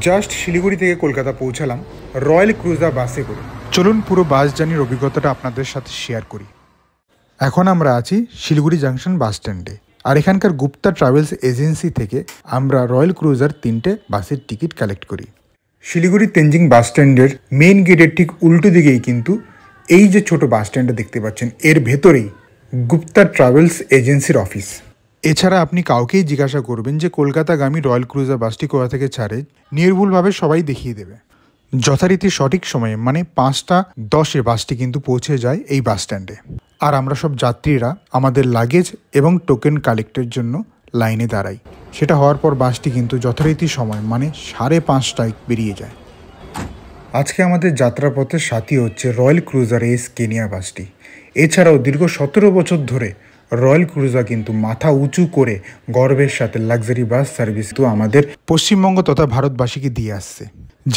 Just Siliguri থেকে কলকাতা পৌঁছালাম royal cruiser বাসে করে। চলুন পুরো বাস জার্নির অভিজ্ঞতাটা আপনাদের সাথে শেয়ার করি। এখন আমরা আছি শিলিগুড়ি জাংশন বাস স্ট্যান্ডে, আর এখানকার গুপ্তা ট্রাভেলস এজেন্সি থেকে আমরা রয়্যাল ক্রুজার 3টে বাসের টিকিট কালেক্ট করি। শিলিগুড়ি তেনজিং বাস স্ট্যান্ডের মেইন গেটের ঠিক উল্টো দিকেই কিন্তু এই যে ছোট বাস স্ট্যান্ডটা দেখতে পাচ্ছেন, এর ভেতরেই গুপ্তা ট্রাভেলস এজেন্সির অফিস। এছাড়া আপনি কাউকেই জিজ্ঞাসা করবেন যে কলকাতাগামী রয়্যাল ক্রুজার বাসটি কোথা থেকে ছাড়ে, নির্ভুলভাবে সবাই দেখিয়ে দেবে। যথারীতি সঠিক সময়ে মানে 5টা 10-এ বাসটি কিন্তু পৌঁছে যায় এই বাস স্ট্যান্ডে। আর আমরা সব যাত্রীরা আমাদের লাগেজ এবং টোকেন কালেক্টের জন্য লাইনে দাঁড়াই। সেটা হওয়ার পর বাসটি কিন্তু যথারীতি সময় মানে 5:30টায় বেরিয়ে যায়। আজকে আমাদের যাত্রাপথের সাথী হচ্ছে রয়্যাল ক্রুজার এস কেনিয়া বাসটি। এছাড়াও দীর্ঘ 17 বছর ধরে রয়্যাল ক্রুজার কিন্তু মাথা উঁচু করে গর্বের সাথে লাক্সারি বাস সার্ভিস তো আমাদের পশ্চিমবঙ্গ তথা ভারতবাসীকে দিয়ে আসছে।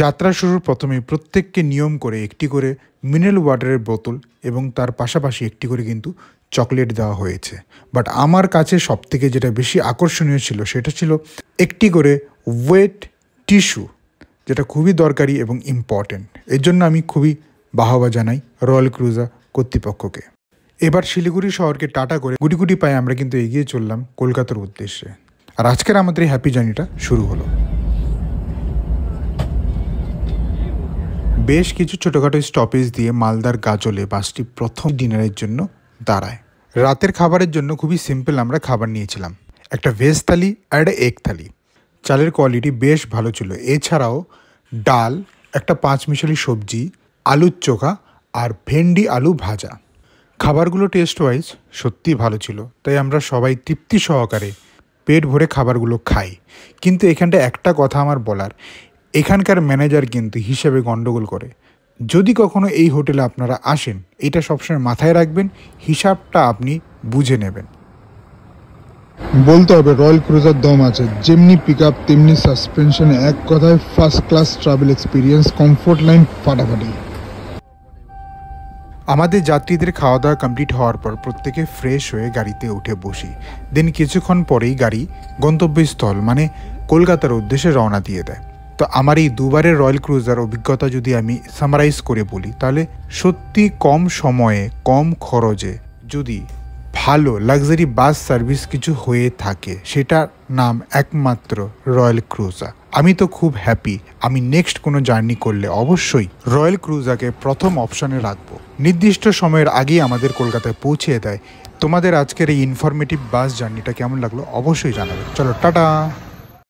যাত্রা শুরুর প্রথমে প্রত্যেককে নিয়ম করে একটি করে মিনারেল ওয়াটারের বোতল এবং তার পাশাপাশি একটি করে কিন্তু চকলেট দেওয়া হয়েছে। বাট আমার কাছে সবথেকে যেটা বেশি আকর্ষণীয় ছিল সেটা ছিল একটি করে ওয়েট টিস্যু, যেটা খুবই দরকারি এবং ইম্পর্টেন্ট। এর জন্য আমি খুবই বাহবা জানাই রয়্যাল ক্রুজার কর্তৃপক্ষকে। এবার শিলিগুড়ি শহরকে টাটা করে গুটি গুটি পায়ে আমরা কিন্তু এগিয়ে চললাম কলকাতার উদ্দেশ্যে। আর আজকের আমাদের এই হ্যাপি জার্নিটা শুরু হলো। বেশ কিছু ছোটোখাটো স্টপেজ দিয়ে মালদার গাজলে বাসটি প্রথম ডিনারের জন্য দাঁড়ায়। রাতের খাবারের জন্য খুবই সিম্পল আমরা খাবার নিয়েছিলাম, একটা ভেজ থালি আর একটা এগ থালি। চালের কোয়ালিটি বেশ ভালো ছিল। এছাড়াও ডাল, একটা 5 মিশালি সবজি, আলুর চোখা আর ভেন্ডি আলু ভাজা। খাবারগুলো টেস্ট ওয়াইজ সত্যিই ভালো ছিল, তাই আমরা সবাই তৃপ্তি সহকারে পেট ভরে খাবারগুলো খাই। কিন্তু এখানটা একটা কথা আমার বলার, এখানকার ম্যানেজার কিন্তু হিসাবে গন্ডগোল করে। যদি কখনো এই হোটেলে আপনারা আসেন, এটা সবসময় মাথায় রাখবেন, হিসাবটা আপনি বুঝে নেবেন। বলতে হবে রয়্যাল ক্রুজার দম আছে, যেমনি পিক আপ তেমনি সাসপেনশন, এক কথায় first class travel experience, comfort line ফাটাফাটি। আমাদের যাত্রীদের খাওয়া দাওয়া কমপ্লিট হওয়ার পর প্রত্যেকে ফ্রেশ হয়ে গাড়িতে উঠে বসি। দেন কিছুক্ষণ পরেই গাড়ি গন্তব্যস্থল মানে কলকাতার উদ্দেশ্যে রওনা দিয়ে দেয়। তো আমার এই দুবারের রয়্যাল ক্রুজার অভিজ্ঞতা যদি আমি সামারাইজ করে বলি, তাহলে সত্যি কম সময়ে কম খরচে যদি ভালো লাক্সারি বাস সার্ভিস কিছু হয়ে থাকে, সেটার নাম একমাত্র রয়্যাল ক্রুজার। আমি তো খুব হ্যাপি। আমি নেক্সট কোনো জার্নি করলে অবশ্যই রয়্যাল ক্রুজারকে প্রথম অপশানে রাখবো। নির্দিষ্ট সময়ের আগেই আমাদের কলকাতায় পৌঁছে দেয়। তোমাদের আজকের এই ইনফরমেটিভ বাস জার্নিটা কেমন লাগলো অবশ্যই জানাবে। চলো টাটা।